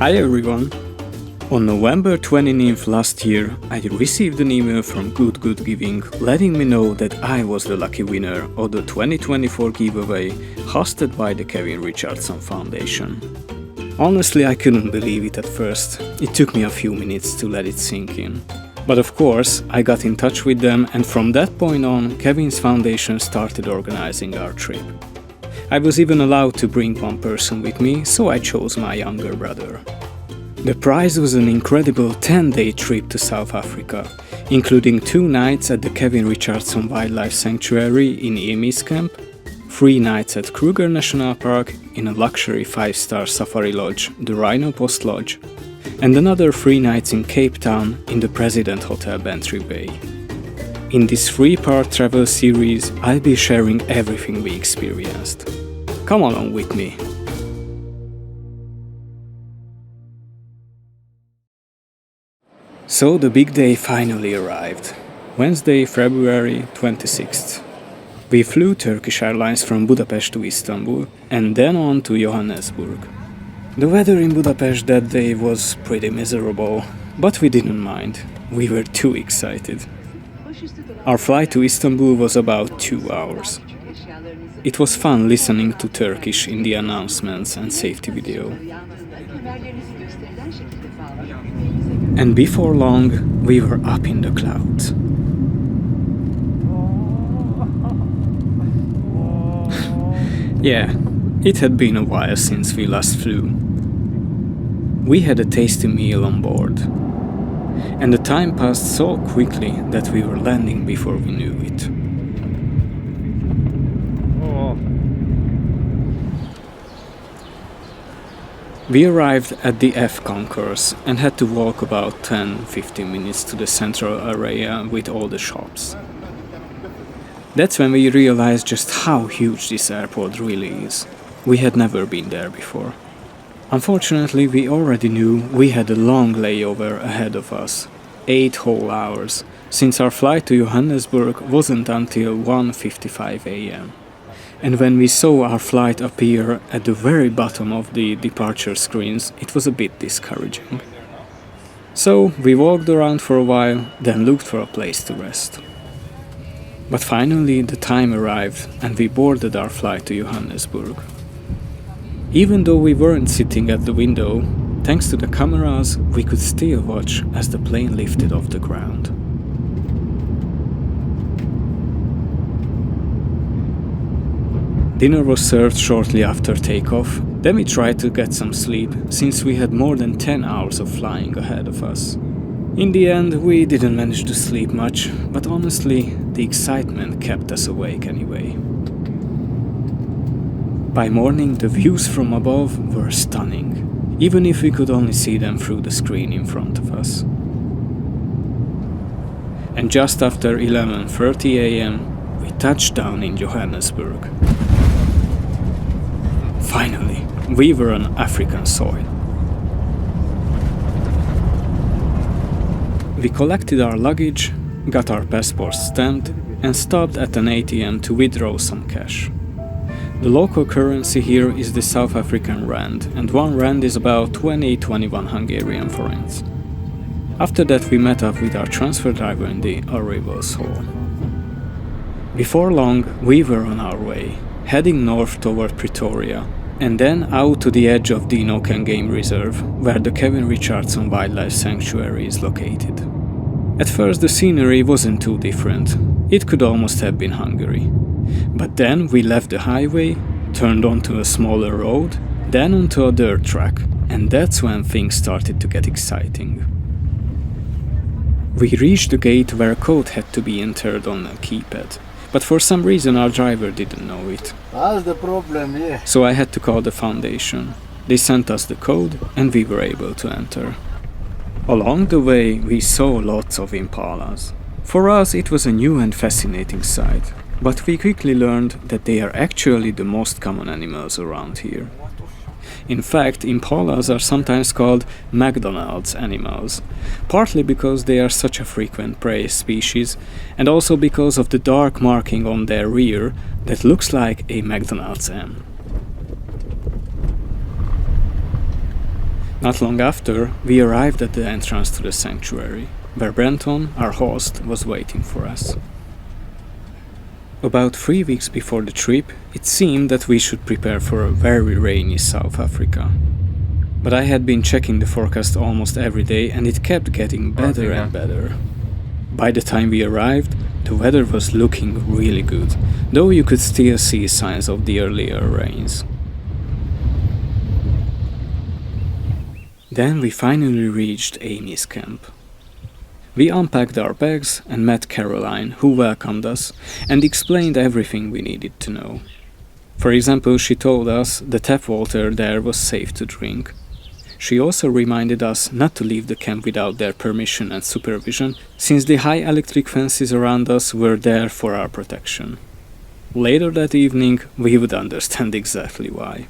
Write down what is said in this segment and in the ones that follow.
Hi everyone! On November 29th last year, I received an email from GoodGood Giving letting me know that I was the lucky winner of the 2024 giveaway hosted by the Kevin Richardson Foundation. Honestly, I couldn't believe it at first. It took me a few minutes to let it sink in. But of course, I got in touch with them, and from that point on, Kevin's foundation started organizing our trip. I was even allowed to bring one person with me, so I chose my younger brother. The prize was an incredible 10-day trip to South Africa, including 2 nights at the Kevin Richardson Wildlife Sanctuary in Emis Camp, 3 nights at Kruger National Park in a luxury 5-star safari lodge, the Rhino Post Lodge, and another 3 nights in Cape Town in the President Hotel Bantry Bay. In this 3-part travel series, I'll be sharing everything we experienced. Come along with me. So the big day finally arrived. Wednesday, February 26th. We flew Turkish Airlines from Budapest to Istanbul and then on to Johannesburg. The weather in Budapest that day was pretty miserable, but we didn't mind. We were too excited. Our flight to Istanbul was about 2 hours. It was fun listening to Turkish in the announcements and safety video. And before long, we were up in the clouds. Yeah, it had been a while since we last flew. We had a tasty meal on board. And the time passed so quickly that we were landing before we knew it. We arrived at the F concourse and had to walk about 10-15 minutes to the central area with all the shops. That's when we realized just how huge this airport really is. We had never been there before. Unfortunately, we already knew we had a long layover ahead of us, 8 whole hours, since our flight to Johannesburg wasn't until 1:55 a.m. And when we saw our flight appear at the very bottom of the departure screens, it was a bit discouraging. So we walked around for a while, then looked for a place to rest. But finally the time arrived and we boarded our flight to Johannesburg. Even though we weren't sitting at the window, thanks to the cameras, we could still watch as the plane lifted off the ground. Dinner was served shortly after takeoff, then we tried to get some sleep, since we had more than 10 hours of flying ahead of us. In the end, we didn't manage to sleep much, but honestly, the excitement kept us awake anyway. By morning, the views from above were stunning, even if we could only see them through the screen in front of us. And just after 11:30 a.m., we touched down in Johannesburg. Finally, we were on African soil. We collected our luggage, got our passports stamped, and stopped at an ATM to withdraw some cash. The local currency here is the South African rand, and 1 rand is about 21 Hungarian forints. After that, we met up with our transfer driver in the arrivals hall. Before long, we were on our way, heading north toward Pretoria, and then out to the edge of the Inoken Game Reserve, where the Kevin Richardson Wildlife Sanctuary is located. At first the scenery wasn't too different, it could almost have been Hungary. But then we left the highway, turned onto a smaller road, then onto a dirt track, and that's when things started to get exciting. We reached the gate where a code had to be entered on a keypad. But for some reason our driver didn't know it. That's the problem, yeah. So I had to call the foundation. They sent us the code and we were able to enter. Along the way we saw lots of impalas. For us it was a new and fascinating sight, but we quickly learned that they are actually the most common animals around here. In fact, impalas are sometimes called McDonald's animals, partly because they are such a frequent prey species, and also because of the dark marking on their rear that looks like a McDonald's M. Not long after, we arrived at the entrance to the sanctuary, where Brenton, our host, was waiting for us. About 3 weeks before the trip, it seemed that we should prepare for a very rainy South Africa. But I had been checking the forecast almost every day and it kept getting better and better. By the time we arrived, the weather was looking really good, though you could still see signs of the earlier rains. Then we finally reached Amy's camp. We unpacked our bags and met Caroline, who welcomed us and explained everything we needed to know. For example, she told us the tap water there was safe to drink. She also reminded us not to leave the camp without their permission and supervision, since the high electric fences around us were there for our protection. Later that evening, we would understand exactly why.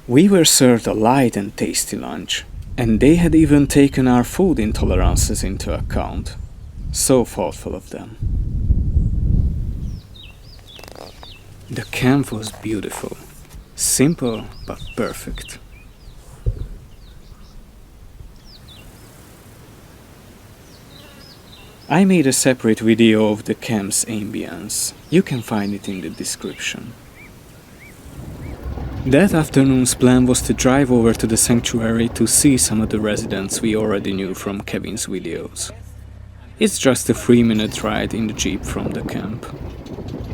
We were served a light and tasty lunch, and they had even taken our food intolerances into account. So thoughtful of them. The camp was beautiful, simple but perfect. I made a separate video of the camp's ambience. You can find it in the description. That afternoon's plan was to drive over to the sanctuary to see some of the residents we already knew from Kevin's videos. It's just a 3-minute ride in the jeep from the camp.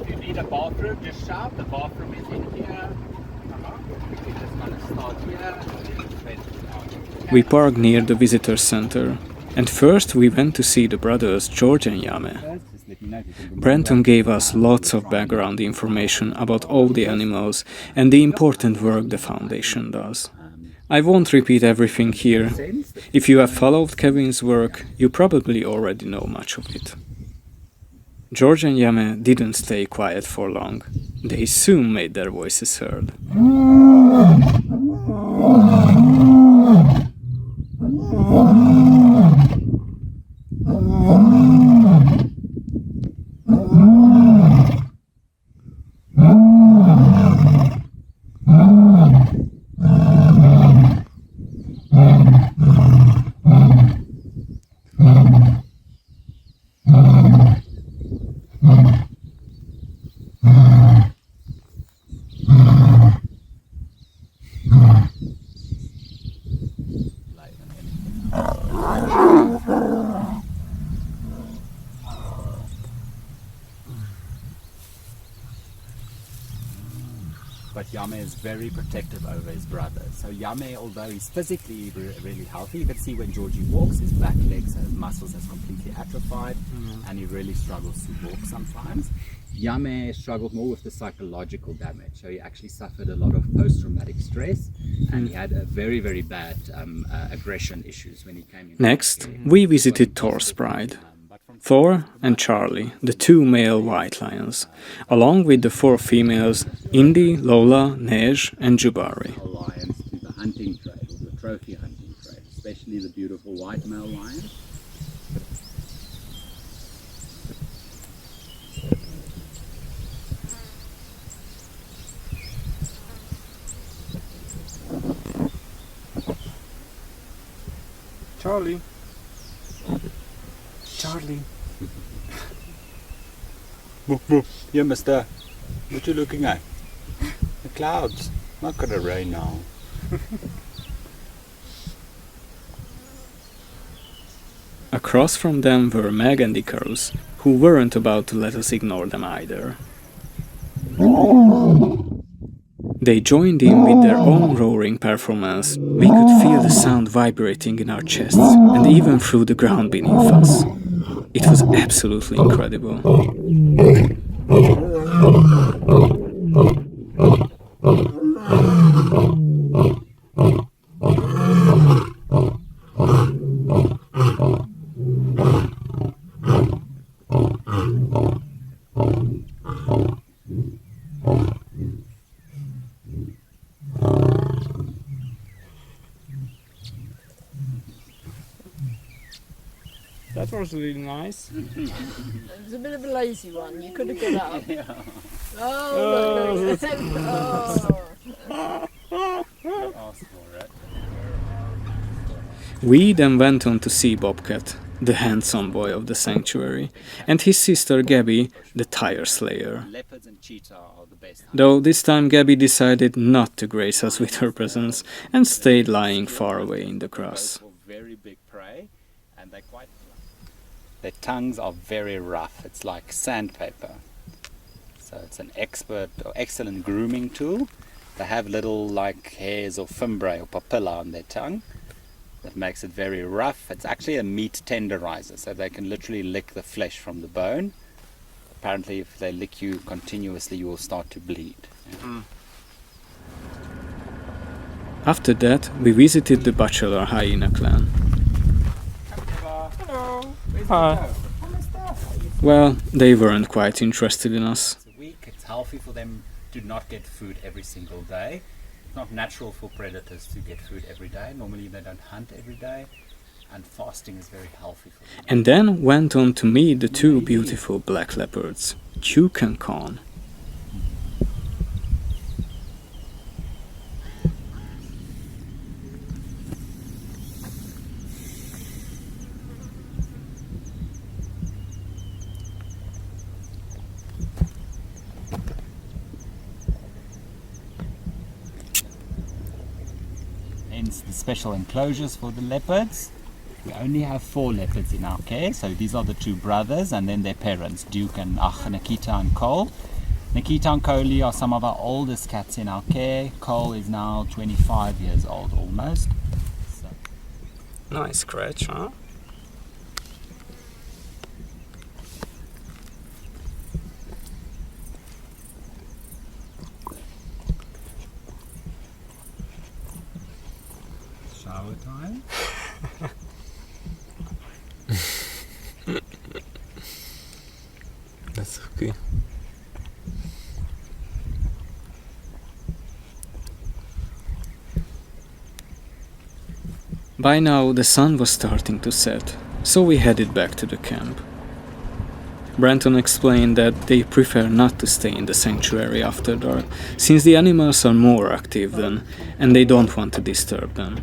If you need a bathroom, just shout. The bathroom is in here. We're just gonna start here. We parked near the visitor center, and first we went to see the brothers George and Yame. Brenton gave us lots of background information about all the animals and the important work the foundation does. I won't repeat everything here. If you have followed Kevin's work, you probably already know much of it. George and Yame didn't stay quiet for long. They soon made their voices heard. But Yame is very protective over his brother. So Yame, although he's physically really healthy, you can see when Georgie walks, his back legs, his muscles has completely atrophied, and he really struggles to walk sometimes. Yame struggled more with the psychological damage. So he actually suffered a lot of post-traumatic stress, and he had a very, very bad aggression issues when he came in. Next, we visited Thor's bride. Thor and Charlie, the 2 male white lions, along with the 4 females, Indy, Lola, Nej, and Jubari. Lions to the hunting trade, or the trophy hunting trade, especially the beautiful white male lion. Charlie. Charlie. Yeah, mister. What you looking at? The clouds. Not gonna rain now. Across from them were Meg and the girls, who weren't about to let us ignore them either. They joined in with their own roaring performance. We could feel the sound vibrating in our chests and even through the ground beneath us. It was absolutely incredible. That was really nice. It was a bit of a lazy one. You could have got up. Yeah. Oh, look. Oh. Ask for it. We then went on to see Bobcat, the handsome boy of the sanctuary, and his sister Gabby, the tire slayer. Leopards and cheetah are the best. Though this time Gabby decided not to grace us with her presence and stayed lying far away in the grass. For very big prey, and they're quite. Their tongues are very rough. It's like sandpaper. So it's an excellent grooming tool. They have little like hairs or fimbriae or papilla on their tongue. That makes it very rough. It's actually a meat tenderizer, so they can literally lick the flesh from the bone. Apparently, if they lick you continuously, you will start to bleed. Yeah. After that, we visited the bachelor hyena clan. Hello. Hi. Well, they weren't quite interested in us. It's a week. It's healthy for them to not get food every single day. It's not natural for predators to get food every day. Normally they don't hunt every day, and fasting is very healthy for them. And then went on to meet the two beautiful black leopards, Duke and Khan. Hence the special enclosures for the leopards. We only have 4 leopards in our care, so these are the 2 brothers and then their parents, Duke and Nikita and Cole. Nikita and Cole are some of our oldest cats in our care. Cole is now 25 years old almost. So. Nice scratch, huh? Shower time. That's okay. By now the sun was starting to set, so we headed back to the camp. Brenton explained that they prefer not to stay in the sanctuary after dark, since the animals are more active then, and they don't want to disturb them.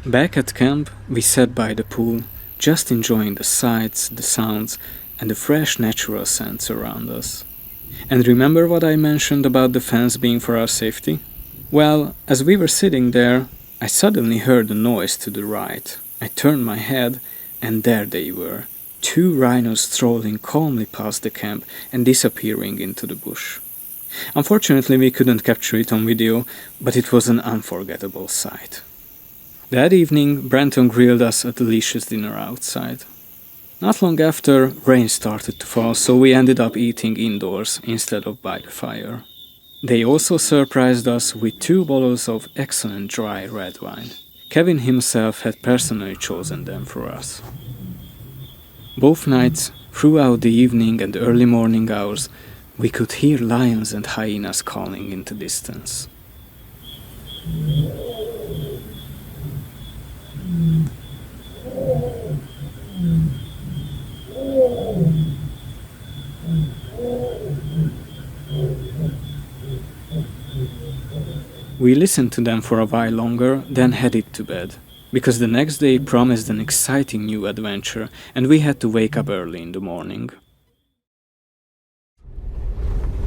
Back at camp, we sat by the pool, just enjoying the sights, the sounds, and the fresh natural scents around us. And remember what I mentioned about the fence being for our safety? Well, as we were sitting there, I suddenly heard a noise to the right. I turned my head, and there they were, 2 rhinos strolling calmly past the camp and disappearing into the bush. Unfortunately, we couldn't capture it on video, but it was an unforgettable sight. That evening, Brenton grilled us a delicious dinner outside. Not long after, rain started to fall, so we ended up eating indoors instead of by the fire. They also surprised us with 2 bottles of excellent dry red wine. Kevin himself had personally chosen them for us. Both nights, throughout the evening and early morning hours, we could hear lions and hyenas calling in the distance. We listened to them for a while longer, then headed to bed, because the next day promised an exciting new adventure and we had to wake up early in the morning.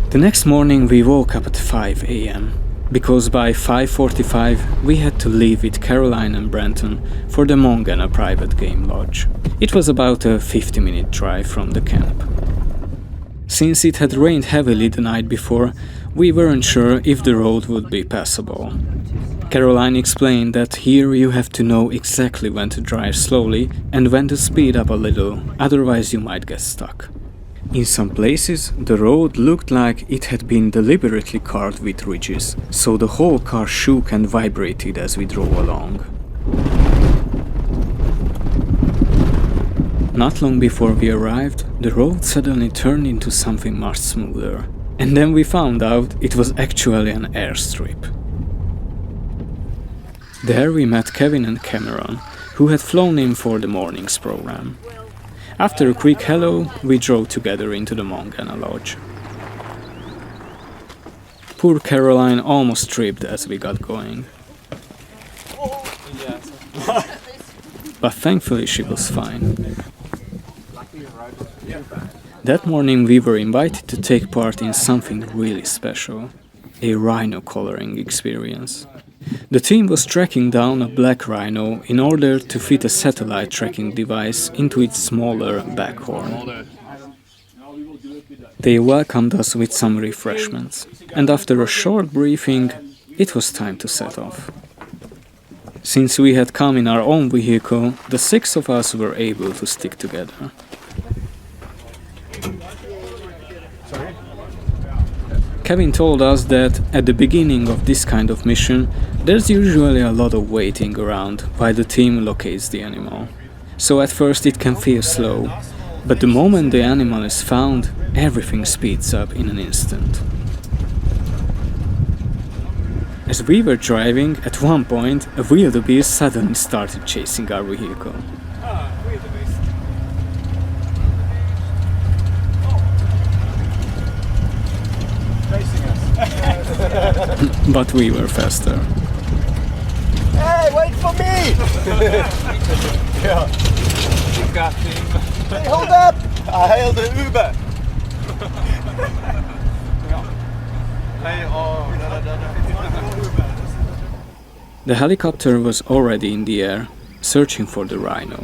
The next morning we woke up at 5 a.m. because by 5:45 we had to leave with Caroline and Brenton for the Mongena private game lodge. It was about a 50-minute drive from the camp. Since it had rained heavily the night before, we weren't sure if the road would be passable. Caroline explained that here you have to know exactly when to drive slowly and when to speed up a little, otherwise you might get stuck. In some places, the road looked like it had been deliberately carved with ridges, so the whole car shook and vibrated as we drove along. Not long before we arrived, the road suddenly turned into something much smoother, and then we found out it was actually an airstrip. There we met Kevin and Cameron, who had flown in for the morning's program. After a quick hello, we drove together into the Mongena lodge. Poor Caroline almost tripped as we got going. but thankfully she was fine. That morning we were invited to take part in something really special, a rhino coloring experience. The team was tracking down a black rhino in order to fit a satellite tracking device into its smaller back horn. They welcomed us with some refreshments, and after a short briefing, it was time to set off. Since we had come in our own vehicle, the 6 of us were able to stick together. Kevin told us that at the beginning of this kind of mission, there's usually a lot of waiting around while the team locates the animal. So at first it can feel slow, but the moment the animal is found, everything speeds up in an instant. As we were driving, at one point, a wildebeest suddenly started chasing our vehicle. But we were faster. Hey, wait for me! Yeah. You got him. Hey, hold up! I hailed the Uber. Hey, oh, The helicopter was already in the air, searching for the rhino.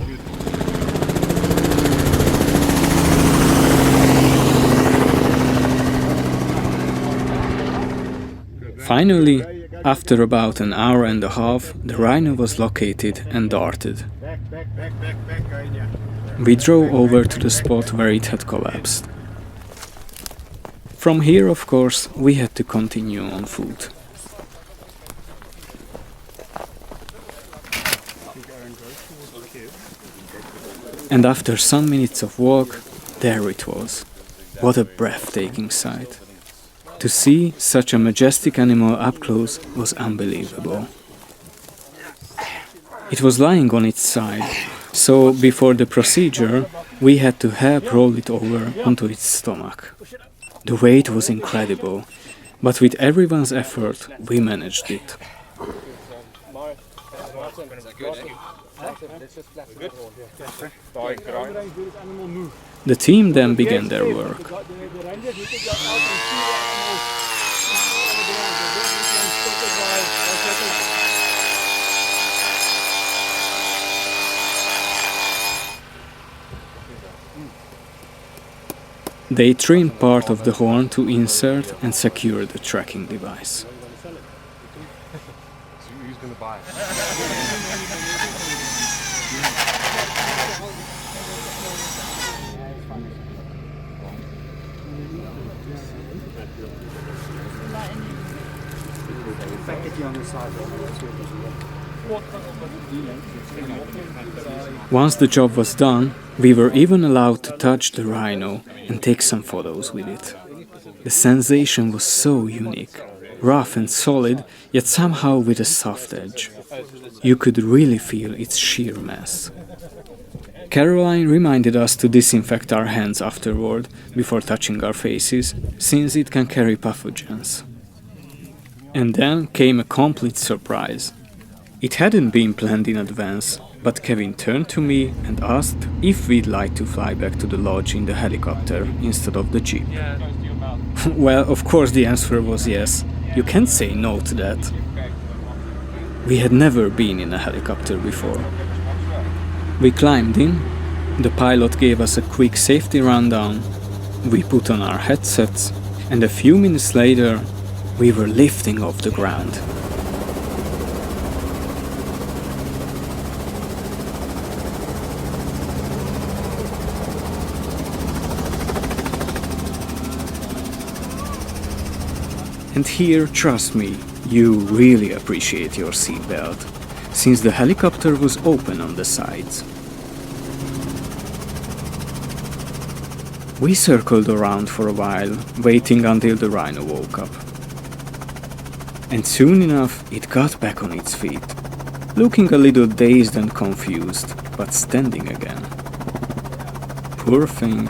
Finally, after about an hour and a half, the rhino was located and darted. We drove over to the spot where it had collapsed. From here, of course, we had to continue on foot. And after some minutes of walk, there it was. What a breathtaking sight. To see such a majestic animal up close was unbelievable. It was lying on its side, so before the procedure, we had to help roll it over onto its stomach. The weight was incredible, but with everyone's effort, we managed it. The team then began their work. They trimmed part of the horn to insert and secure the tracking device. who's going to buy it? Once the job was done, we were even allowed to touch the rhino and take some photos with it. The sensation was so unique, rough and solid, yet somehow with a soft edge. You could really feel its sheer mass. Caroline reminded us to disinfect our hands afterward, before touching our faces, since it can carry pathogens. And then came a complete surprise. It hadn't been planned in advance, but Kevin turned to me and asked if we'd like to fly back to the lodge in the helicopter instead of the jeep. Well, of course the answer was yes. You can't say no to that. We had never been in a helicopter before. We climbed in, the pilot gave us a quick safety rundown, we put on our headsets, and a few minutes later, we were lifting off the ground. And here, trust me, you really appreciate your seatbelt, since the helicopter was open on the sides. We circled around for a while, waiting until the rhino woke up. And soon enough, it got back on its feet, looking a little dazed and confused, but standing again. Poor thing.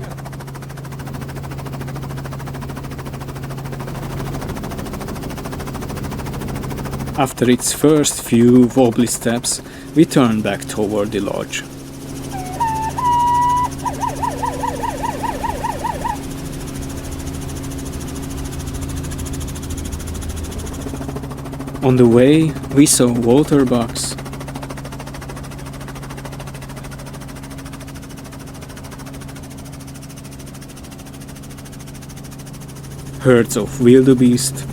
After its first few wobbly steps, we turned back toward the lodge. On the way, we saw water bucks, herds of wildebeest,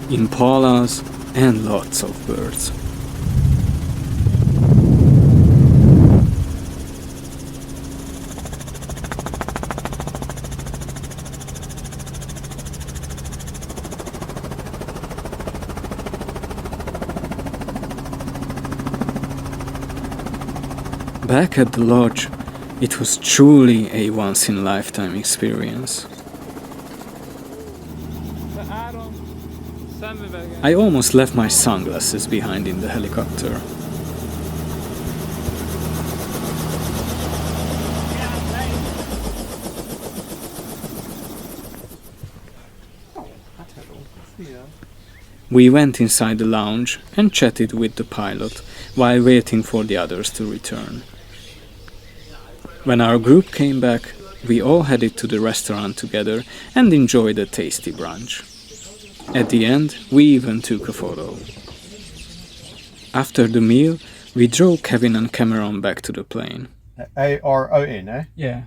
impalas, and lots of birds. Back at the lodge, it was truly a once-in-a-lifetime experience. I almost left my sunglasses behind in the helicopter. We went inside the lounge and chatted with the pilot while waiting for the others to return. When our group came back, we all headed to the restaurant together and enjoyed a tasty brunch. At the end, we even took a photo. After the meal, we drove Kevin and Cameron back to the plane. A-R-O-N, eh? Yeah.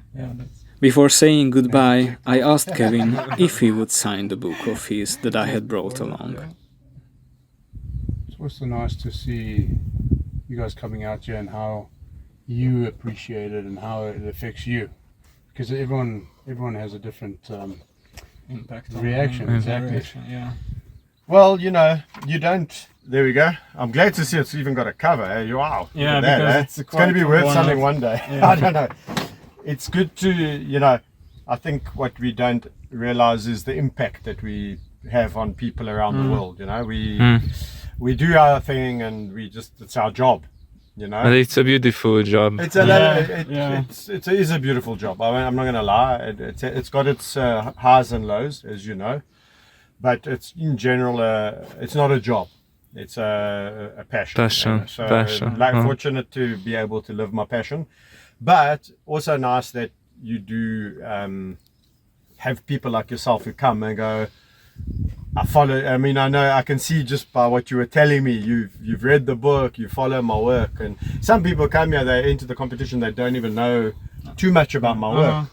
Before saying goodbye, I asked Kevin if he would sign the book of his that I had brought along. It's also nice to see you guys coming out here and how you appreciate it and how it affects you, because everyone has a different Impact reaction. Exactly. Yeah. Well, you know, you don't... There we go. I'm glad to see it's even got a cover. Eh? Wow. Yeah, look at that, because eh? it's It's going to be quite worth one something of- one day. Yeah. I don't know. It's good to, you know, I think what we don't realize is the impact that we have on people around the world. You know, we do our thing and it's our job. You know, And it's a beautiful job. it is a beautiful job. I mean, I'm not going to lie. It's got its highs and lows, as you know, but it's in general, it's not a job. It's a passion. Passion, So, passion. like, fortunate to be able to live my passion, but also nice that you do have people like yourself who come and go, I mean, I know, I can see just by what you were telling me, you've read the book, you follow my work, and some people come here, they enter the competition, they don't even know too much about my work.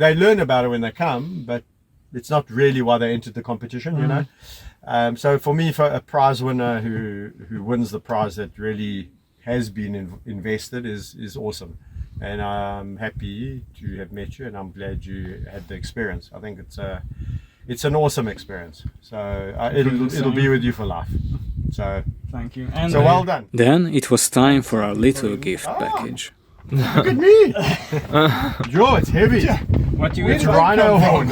They learn about it when they come, but it's not really why they entered the competition, you know. So for me, for a prize winner who wins the prize that really has been invested is awesome. And I'm happy to have met you, and I'm glad you had the experience. I think it's an awesome experience. So it'll be with you for life. So Thank you. so well done. Then it was time for our little gift package. Look at me. Joe, it's heavy. What It's rhino horn.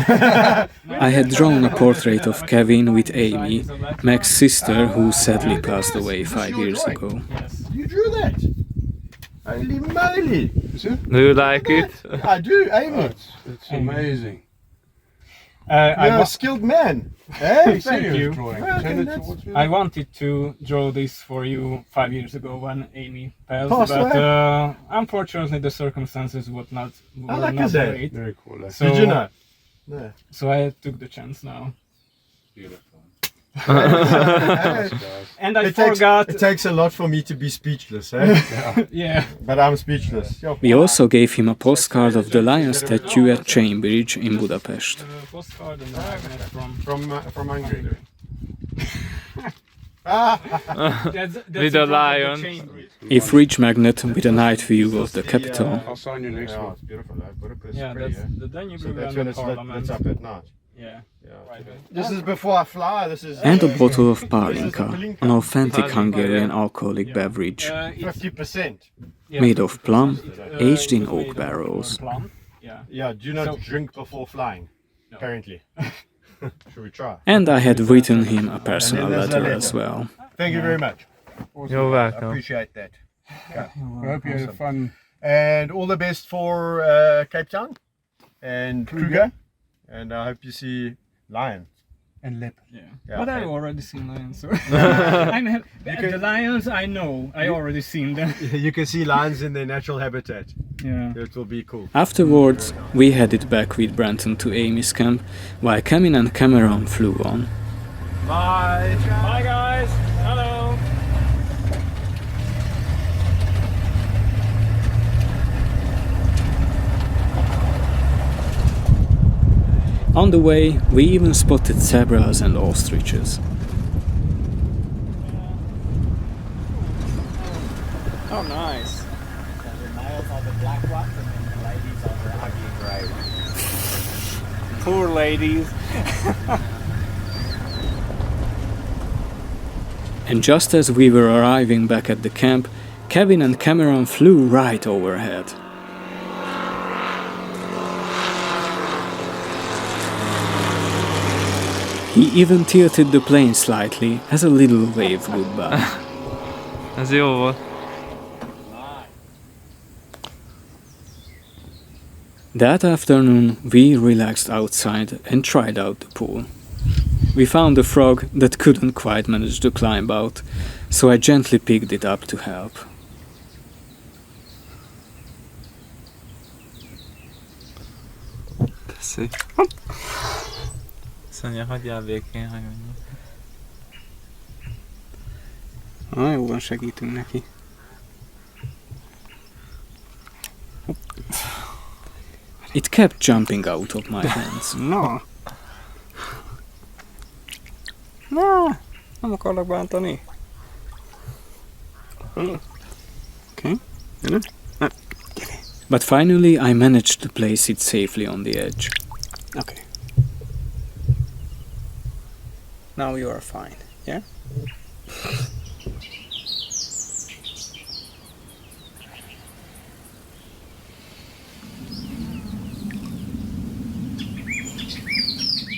I had drawn a portrait of Kevin with Amy, Mac's sister, who sadly passed away 5 years ago. You drew that. Holy moly. Do you like it? I do, Amy. It's amazing. You're a skilled man. Hey, Serious you. drawing. Well, Turn it that's- towards you. I wanted to draw this for you 5 years ago when Amy passed, Passed but unfortunately the circumstances were not like that. great. Very cool. Eh? So, Did you know? No. So I took the chance now. Beautiful. Hey, And I it forgot. takes a lot for me to be speechless, eh? Yeah. But I'm speechless. We also gave him a postcard of the lion statue at Cambridge in Budapest. Postcard and a magnet From Hungary. With a lion. A fridge magnet with a night view of the capital. I'll sign you next Yeah, one. it's beautiful. Budapest Yeah, is pretty, that's the Danube So River that's and when the it's lit, Parliament. it's up at night. Yeah. This is before I fly. This is And a bottle of Palinka, an authentic Hungarian alcoholic beverage 50%. made of plum, aged in oak barrels. Yeah, do not drink before flying. Apparently. Should we try? And I had written him a personal letter as well. Thank you very much. You're I welcome. appreciate that. I hope you had fun. And all the best for Cape Town and Kruger and I hope you see lion. And leopard. Yeah. Yeah, But I've and- already seen lions. So the lions I know. I already seen them. You can see lions in their natural habitat. Yeah. It will be cool. Afterwards, we headed back with Brenton to Amy's camp, while Kevin and Cameron flew on. Bye. Bye guys. Hello. On the way, we even spotted zebras and ostriches. Oh, nice. So the males are the black ones and then the ladies are the ugly grey ones. Poor ladies. And just as we were arriving back at the camp, Kevin and Cameron flew right overhead. He even tilted the plane slightly as a little wave goodbye. Ez jó volt. That afternoon, we relaxed outside and tried out the pool. We found a frog that couldn't quite manage to climb out, so I gently picked it up to help. Tessék. Szonya, hagyjál békén, hogy mondjam. Jó van, segítünk neki. It kept jumping out of my hands. Na! Na! Nem akarlak bántani. Okay. But finally I managed to place it safely on the edge. Okay. Now you are fine, yeah?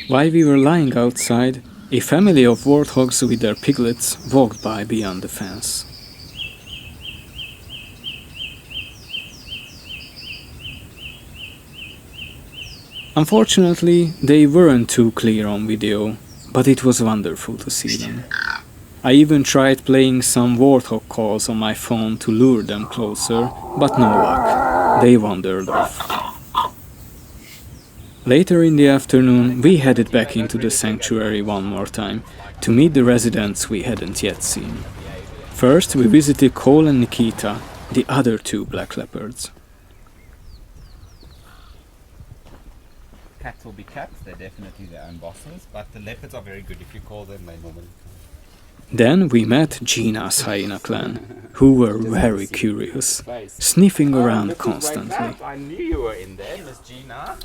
While we were lying outside, a family of warthogs with their piglets walked by beyond the fence. Unfortunately, they weren't too clear on video, but it was wonderful to see them. I even tried playing some warthog calls on my phone to lure them closer, but no luck. They wandered off. Later in the afternoon, we headed back into the sanctuary one more time to meet the residents we hadn't yet seen. First, we visited Cole and Nikita, the other two black leopards. Cats will be cats, they're definitely their own bosses, but the leopards are very good. If you call them, they normally come. Then we met Gina's hyena clan, who were very curious, sniffing around constantly. I knew you were in there, Miss Gina.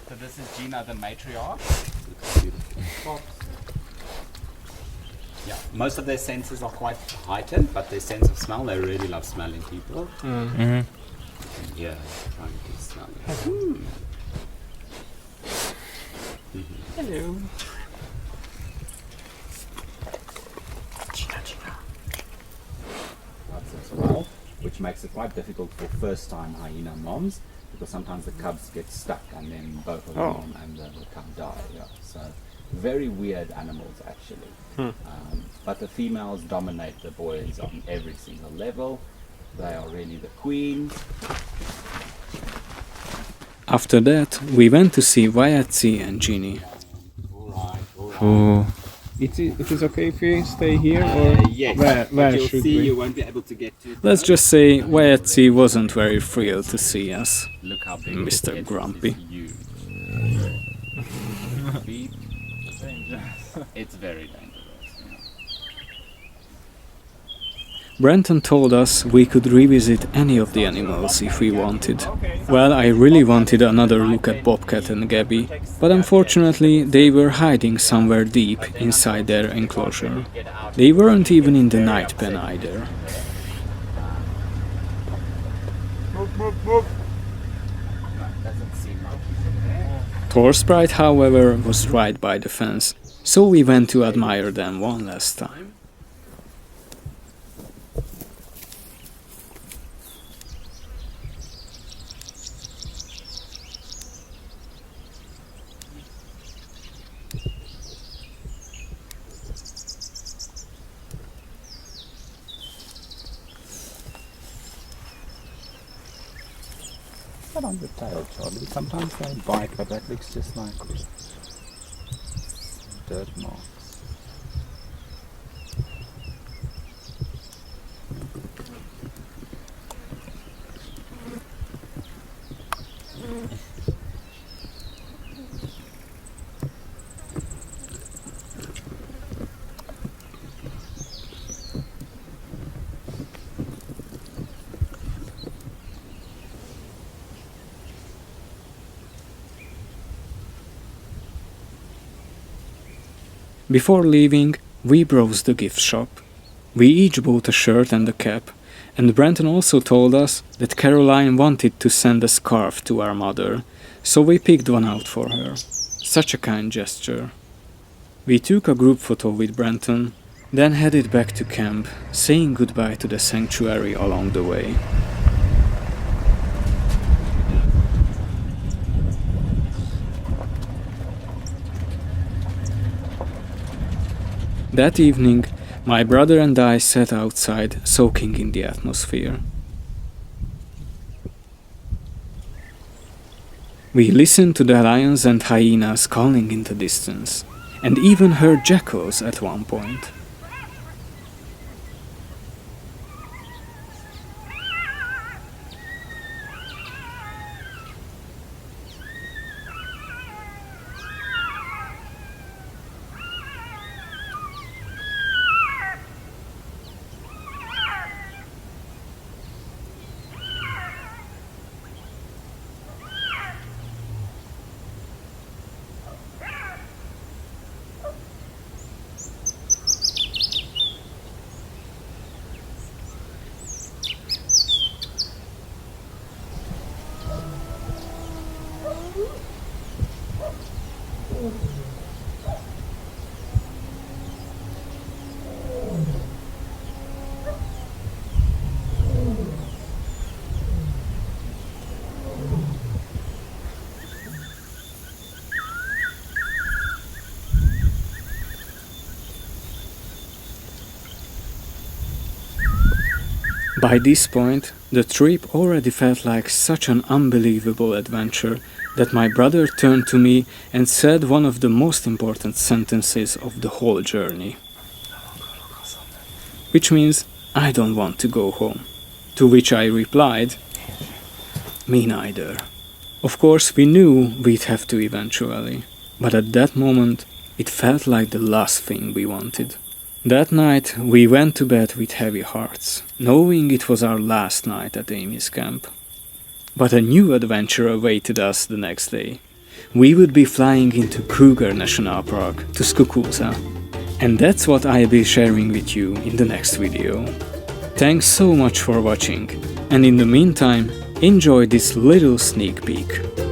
So this is Gina, the matriarch. Yeah, most of their senses are quite heightened, but their sense of smell, they really love smelling people. Mhm. Yeah, trying to smell you. Hello. Lots of smell, which makes it quite difficult for first-time hyena moms, because sometimes the cubs get stuck and then both of the mom and the cub die. Yeah, so very weird animals actually. But the females dominate the boys on every single level. They are really the queens. After that, we went to see Wayatsi and Ginny. Fú. It is okay if we stay here or Yes, where but you'll should see we? you won't be able to get to. Let's just say Wayatsi wasn't very thrilled to see us. Look how big Mr. it is. Grumpy. It's huge. Beep. It's very dangerous. Yeah. Brenton told us we could revisit any of the animals if we wanted. Well, I really wanted another look at Bobcat and Gabby, but unfortunately they were hiding somewhere deep inside their enclosure. They weren't even in the night pen either. Doesn't seem like he's in there. Thor Sprite, however, was right by the fence, so we went to admire them one last time. Not on the tail, Charlie. Sometimes they bite, but that looks just like dirt marks. Before leaving, we browsed the gift shop. We each bought a shirt and a cap, and Brenton also told us that Caroline wanted to send a scarf to our mother, so we picked one out for her. Such a kind gesture. We took a group photo with Brenton, then headed back to camp, saying goodbye to the sanctuary along the way. That evening, my brother and I sat outside, soaking in the atmosphere. We listened to the lions and hyenas calling in the distance, and even heard jackals at one point. By this point, the trip already felt like such an unbelievable adventure that my brother turned to me and said one of the most important sentences of the whole journey. Which means, I don't want to go home. To which I replied, me neither. Of course, we knew we'd have to eventually, but at that moment, it felt like the last thing we wanted. That night, we went to bed with heavy hearts, knowing it was our last night at Amy's camp. But a new adventure awaited us the next day. We would be flying into Kruger National Park to Skukuza. And that's what I'll be sharing with you in the next video. Thanks so much for watching, and in the meantime, enjoy this little sneak peek.